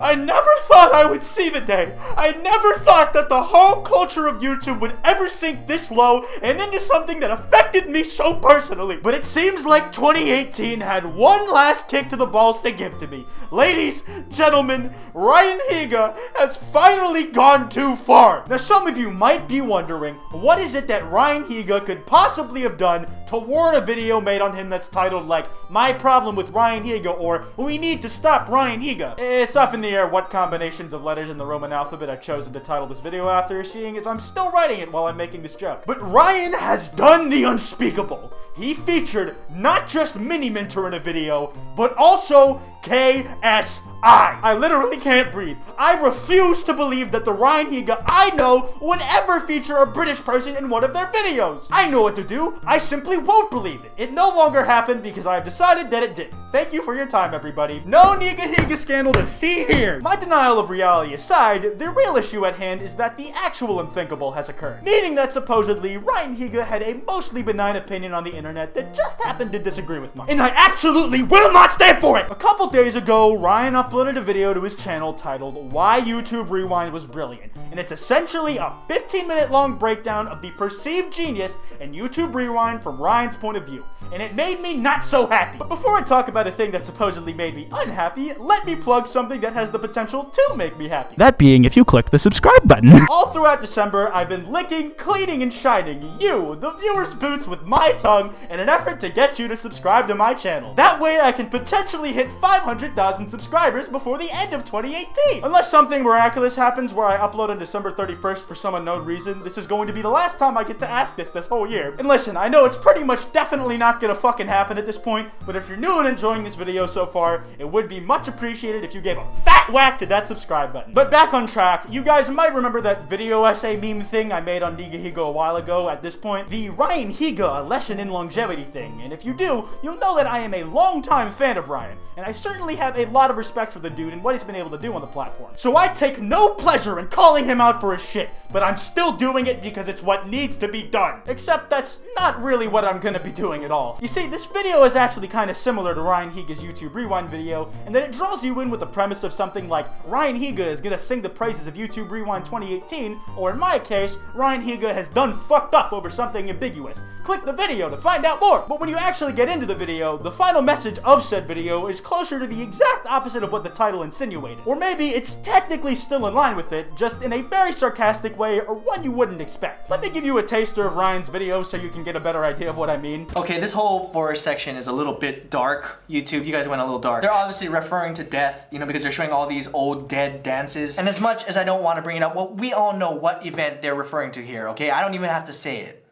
I never thought I would see the day. I never thought that the whole culture of YouTube would ever sink this low and into something that affected me so personally. But it seems like 2018 had one last kick to the balls to give to me. Ladies, gentlemen, Ryan Higa has finally gone too far. Now, some of you might be wondering, what is it that Ryan Higa could possibly have done to warrant a video made on him that's titled like, My Problem with Ryan Higa, or We Need to Stop Ryan Higa? It's up in the air what combinations of letters in the Roman alphabet I've chosen to title this video after, seeing as I'm still writing it while I'm making this joke. But Ryan has done the unspeakable. He featured not just Mini-Minter in a video, but also KSI. I literally can't breathe. I refuse to believe that the Ryan Higa I know would ever feature a British person in one of their videos. I know what to do. I simply won't believe it. It no longer happened because I have decided that it didn't. Thank you for your time, everybody. No Niga Higa scandal to see here. My denial of reality aside, the real issue at hand is that the actual unthinkable has occurred. Meaning that supposedly Ryan Higa had a mostly benign opinion on the internet that just happened to disagree with mine. And I absolutely will not stand for it! A couple days ago, Ryan uploaded a video to his channel titled Why YouTube Rewind Was Brilliant, and it's essentially a 15-minute long breakdown of the perceived genius in YouTube Rewind from Ryan's point of view, and it made me not so happy. But before I talk about a thing that supposedly made me unhappy, let me plug something that has the potential to make me happy. That being if you click the subscribe button. All throughout December, I've been licking, cleaning, and shining you, the viewers' boots, with my tongue in an effort to get you to subscribe to my channel. That way I can potentially hit 500,000 subscribers before the end of 2018. Unless something miraculous happens where I upload on December 31st for some unknown reason, this is going to be the last time I get to ask this whole year. And listen, I know it's pretty much definitely not gonna fucking happen at this point, but if you're new and enjoying this video so far, it would be much appreciated if you gave a fat whack to that subscribe button. But back on track, you guys might remember that video essay meme thing I made on Niga Higa a while ago at this point, the Ryan Higa, a lesson in longevity thing, and if you do, you'll know that I am a longtime fan of Ryan, and I certainly have a lot of respect for the dude and what he's been able to do on the platform. So I take no pleasure in calling him out for his shit, but I'm still doing it because it's what needs to be done. Except that's not really what I'm gonna be doing at all. You see, this video is actually kind of similar to Ryan Higa's YouTube Rewind video, and that it draws you in with the premise of something like Ryan Higa is gonna sing the praises of YouTube Rewind 2018, or in my case, Ryan Higa has done fucked up over something ambiguous. Click the video to find out more. But when you actually get into the video, the final message of said video is closer to the exact opposite of what the title insinuated. Or maybe it's technically still in line with it, just in a very sarcastic way or one you wouldn't expect. Let me give you a taster of Ryan's video so you can get a better idea of what I mean. Okay, this whole forest section is a little bit dark. YouTube, you guys went a little dark. They're obviously referring to death, you know, because they're showing all these old dead dances. And as much as I don't want to bring it up, well, we all know what event they're referring to here, okay? I don't even have to say it.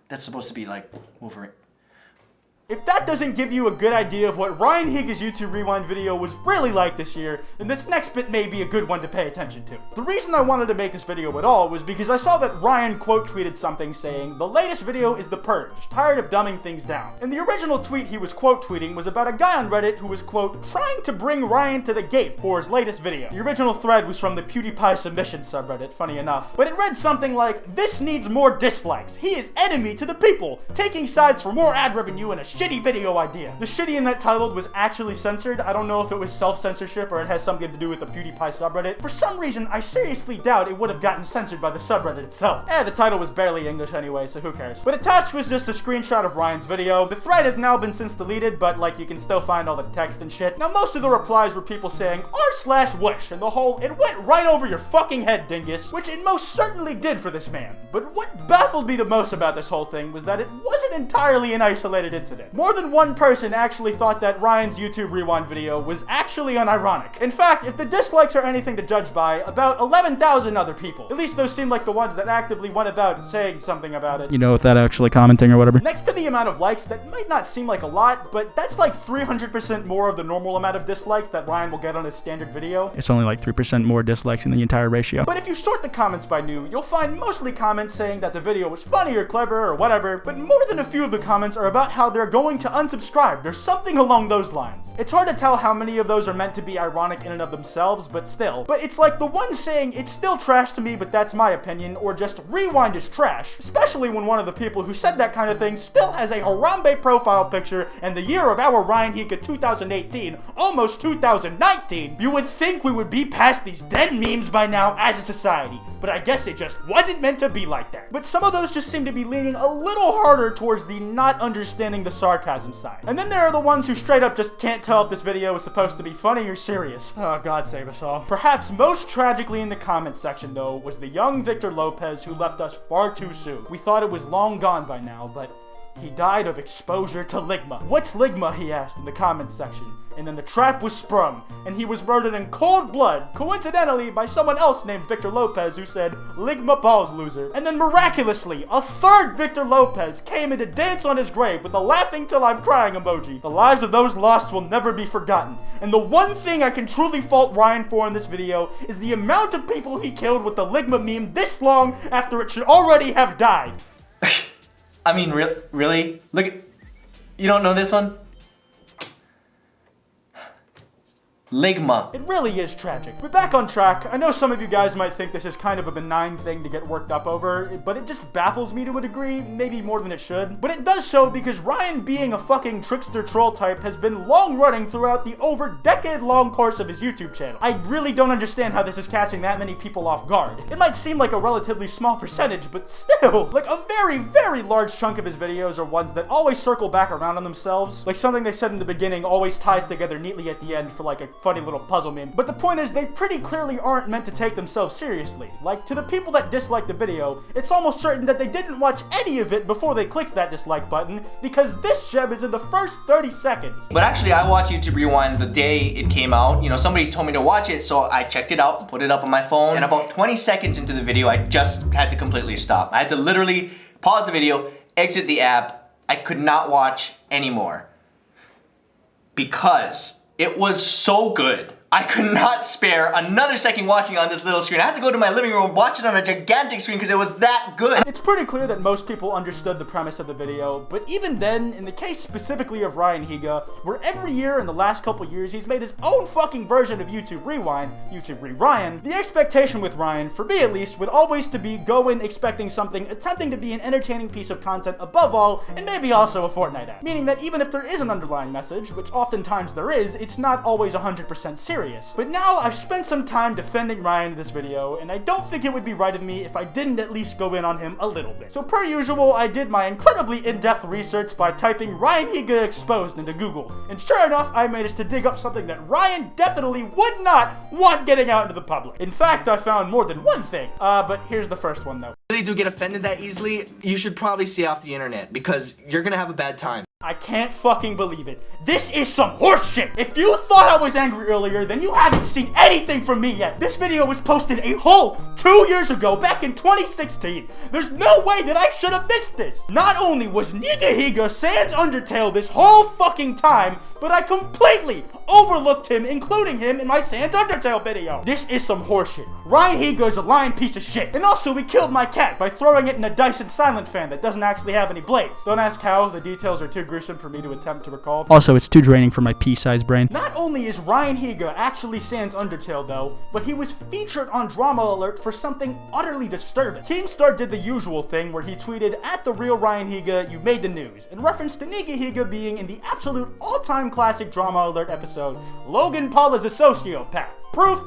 That's supposed to be like Wolverine. If that doesn't give you a good idea of what Ryan Higa's YouTube Rewind video was really like this year, then this next bit may be a good one to pay attention to. The reason I wanted to make this video at all was because I saw that Ryan quote tweeted something saying, "The latest video is The Purge, tired of dumbing things down." And the original tweet he was quote tweeting was about a guy on Reddit who was quote, trying to bring Ryan to the gate for his latest video. The original thread was from the PewDiePie submission subreddit, funny enough. But it read something like, "This needs more dislikes. He is enemy to the people, taking sides for more ad revenue and a shitty video idea." The shitty in that titled was actually censored. I don't know if it was self-censorship or it has something to do with the PewDiePie subreddit. For some reason, I seriously doubt it would have gotten censored by the subreddit itself. The title was barely English anyway, so who cares. But attached was just a screenshot of Ryan's video. The thread has now been since deleted, but like you can still find all the text and shit. Now most of the replies were people saying r/wish, and the whole, "It went right over your fucking head, dingus," which it most certainly did for this man. But what baffled me the most about this whole thing was that it wasn't entirely an isolated incident. More than one person actually thought that Ryan's YouTube Rewind video was actually unironic. In fact, if the dislikes are anything to judge by, about 11,000 other people. At least those seem like the ones that actively went about saying something about it. You know, without actually commenting or whatever. Next to the amount of likes, that might not seem like a lot, but that's like 300% more of the normal amount of dislikes that Ryan will get on his standard video. It's only like 3% more dislikes in the entire ratio. But if you sort the comments by new, you'll find mostly comments saying that the video was funny or clever or whatever, but more than that a few of the comments are about how they're going to unsubscribe or something along those lines. It's hard to tell how many of those are meant to be ironic in and of themselves, but still. But it's like the one saying, it's still trash to me, but that's my opinion, or just rewind is trash, especially when one of the people who said that kind of thing still has a Harambe profile picture and the year of our Ryan Higa 2018, almost 2019. You would think we would be past these dead memes by now as a society, but I guess it just wasn't meant to be like that. But some of those just seem to be leaning a little harder towards the not understanding the sarcasm side. And then there are the ones who straight up just can't tell if this video is supposed to be funny or serious. Oh, God save us all. Perhaps most tragically in the comments section, though, was the young Victor Lopez who left us far too soon. We thought it was long gone by now, but he died of exposure to ligma. What's ligma, he asked in the comments section. And then the trap was sprung, and he was murdered in cold blood, coincidentally by someone else named Victor Lopez who said, "Ligma balls, loser." And then miraculously, a third Victor Lopez came in to dance on his grave with a laughing till I'm crying emoji. The lives of those lost will never be forgotten. And the one thing I can truly fault Ryan for in this video is the amount of people he killed with the ligma meme this long after it should already have died. I mean, really? Look at... You don't know this one? Ligma. It really is tragic. But back on track, I know some of you guys might think this is kind of a benign thing to get worked up over, but it just baffles me to a degree, maybe more than it should. But it does so because Ryan being a fucking trickster troll type has been long running throughout the over decade-long course of his YouTube channel. I really don't understand how this is catching that many people off guard. It might seem like a relatively small percentage, but still, like a very, very large chunk of his videos are ones that always circle back around on themselves. Like something they said in the beginning always ties together neatly at the end for like a funny little puzzle meme. But the point is, they pretty clearly aren't meant to take themselves seriously. Like, to the people that dislike the video, it's almost certain that they didn't watch any of it before they clicked that dislike button, because this gem is in the first 30 seconds. But actually, I watched YouTube Rewind the day it came out. You know, somebody told me to watch it, so I checked it out, put it up on my phone, and about 20 seconds into the video, I just had to completely stop. I had to literally pause the video, exit the app. I could not watch anymore. Because it was so good. I could not spare another second watching on this little screen. I had to go to my living room, watch it on a gigantic screen because it was that good. It's pretty clear that most people understood the premise of the video, but even then, in the case specifically of Ryan Higa, where every year in the last couple years he's made his own fucking version of YouTube Rewind, YouTube Re-Ryan, the expectation with Ryan, for me at least, would always to be go in expecting something, attempting to be an entertaining piece of content above all, and maybe also a Fortnite ad. Meaning that even if there is an underlying message, which oftentimes there is, it's not always 100% serious. But now I've spent some time defending Ryan in this video, and I don't think it would be right of me if I didn't at least go in on him a little bit. So per usual, I did my incredibly in-depth research by typing Ryan Higa exposed into Google, and sure enough, I managed to dig up something that Ryan definitely would not want getting out into the public. In fact, I found more than one thing, but here's the first one though. Really do get offended that easily, you should probably stay off the internet because you're gonna have a bad time. I can't fucking believe it. This is some horseshit. If you thought I was angry earlier, then you haven't seen anything from me yet. This video was posted a whole 2 years ago, back in 2016. There's no way that I should have missed this. Not only was Nigga Higa sans Undertale this whole fucking time, but I completely overlooked him, including him in my sans Undertale video. This is some horseshit. Ryan Higa is a lying piece of shit. And also, we killed my cat by throwing it in a Dyson Silent fan that doesn't actually have any blades. Don't ask how, the details are too gruesome for me to attempt to recall. Also, it's too draining for my pea-sized brain. Not only is Ryan Higa actually sans Undertale though, but he was featured on Drama Alert for something utterly disturbing. Keemstar did the usual thing where he tweeted, @TheRealRyanHiga, you made the news, in reference to Nigga Higa being in the absolute all-time classic Drama Alert episode, Logan Paul is a sociopath. Proof,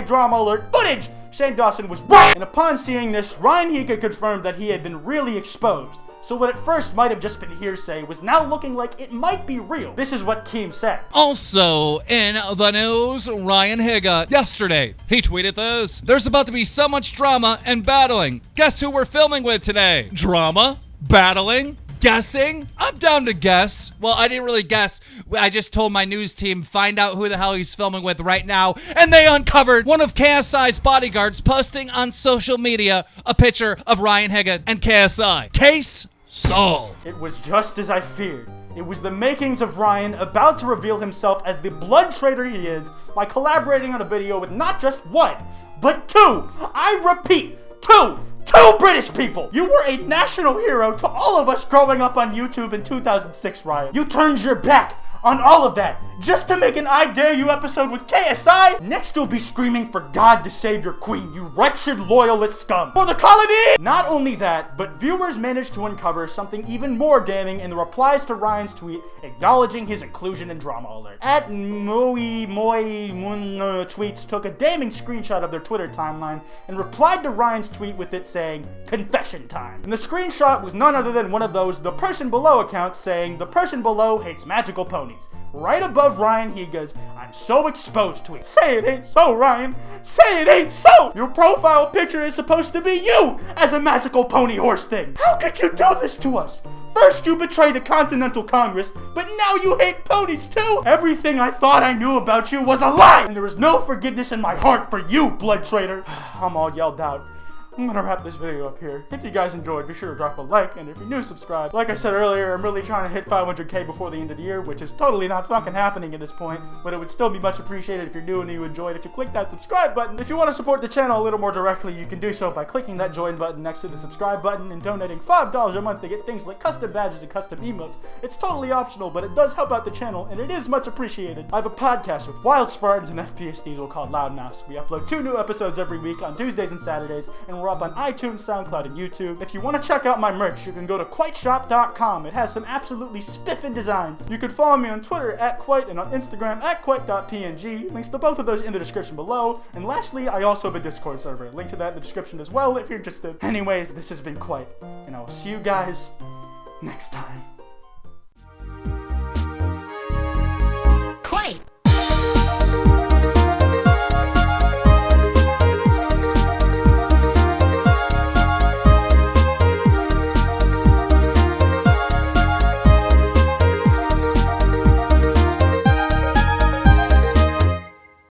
#Drama Alert footage. Shane Dawson was right. And upon seeing this, Ryan Higa confirmed that he had been really exposed. So what at first might have just been hearsay was now looking like it might be real. This is what Keem said. Also in the news, Ryan Higa, yesterday, he tweeted this. There's about to be so much drama and battling. Guess who we're filming with today? Drama? Battling? Guessing? I'm down to guess. Well, I didn't really guess. I just told my news team, find out who the hell he's filming with right now, and they uncovered one of KSI's bodyguards posting on social media a picture of Ryan Higa and KSI. Case solved. It was just as I feared. It was the makings of Ryan about to reveal himself as the blood traitor he is by collaborating on a video with not just one, but two, I repeat, two 2 British people! You were a national hero to all of us growing up on YouTube in 2006, Ryan. You turned your back on all of that just to make an I Dare You episode with KSI? Next you'll be screaming for God to save your queen, you wretched loyalist scum. For the colony! Not only that, but viewers managed to uncover something even more damning in the replies to Ryan's tweet acknowledging his inclusion in Drama Alert. At Tweets took a damning screenshot of their Twitter timeline and replied to Ryan's tweet with it saying, confession time. And the screenshot was none other than one of those The Person Below accounts saying, the person below hates magical ponies. Right above Ryan Higa's I'm so exposed tweet. Say it ain't so, Ryan. Say it ain't so! Your profile picture is supposed to be you as a magical pony horse thing. How could you do this to us? First you betrayed the Continental Congress, but now you hate ponies too? Everything I thought I knew about you was a lie! And there is no forgiveness in my heart for you, blood traitor. I'm all yelled out. I'm gonna wrap this video up here. If you guys enjoyed, be sure to drop a like, and if you're new, subscribe. Like I said earlier, I'm really trying to hit 500k before the end of the year, which is totally not fucking happening at this point, but it would still be much appreciated if you're new and you enjoyed if you click that subscribe button. If you want to support the channel a little more directly, you can do so by clicking that join button next to the subscribe button and donating $5 a month to get things like custom badges and custom emotes. It's totally optional, but it does help out the channel, and it is much appreciated. I have a podcast with Wild Spartans and FPS Diesel called Loud Mouse. We upload 2 new episodes every week on Tuesdays and Saturdays, and we're up on iTunes, SoundCloud, and YouTube. If you want to check out my merch, you can go to kwiteshop.com. It has some absolutely spiffin' designs. You can follow me on Twitter at Kwite and on Instagram at kwite.png. Links to both of those in the description below. And lastly, I also have a Discord server. Link to that in the description as well if you're interested. Anyways, this has been Kwite, and I will see you guys next time.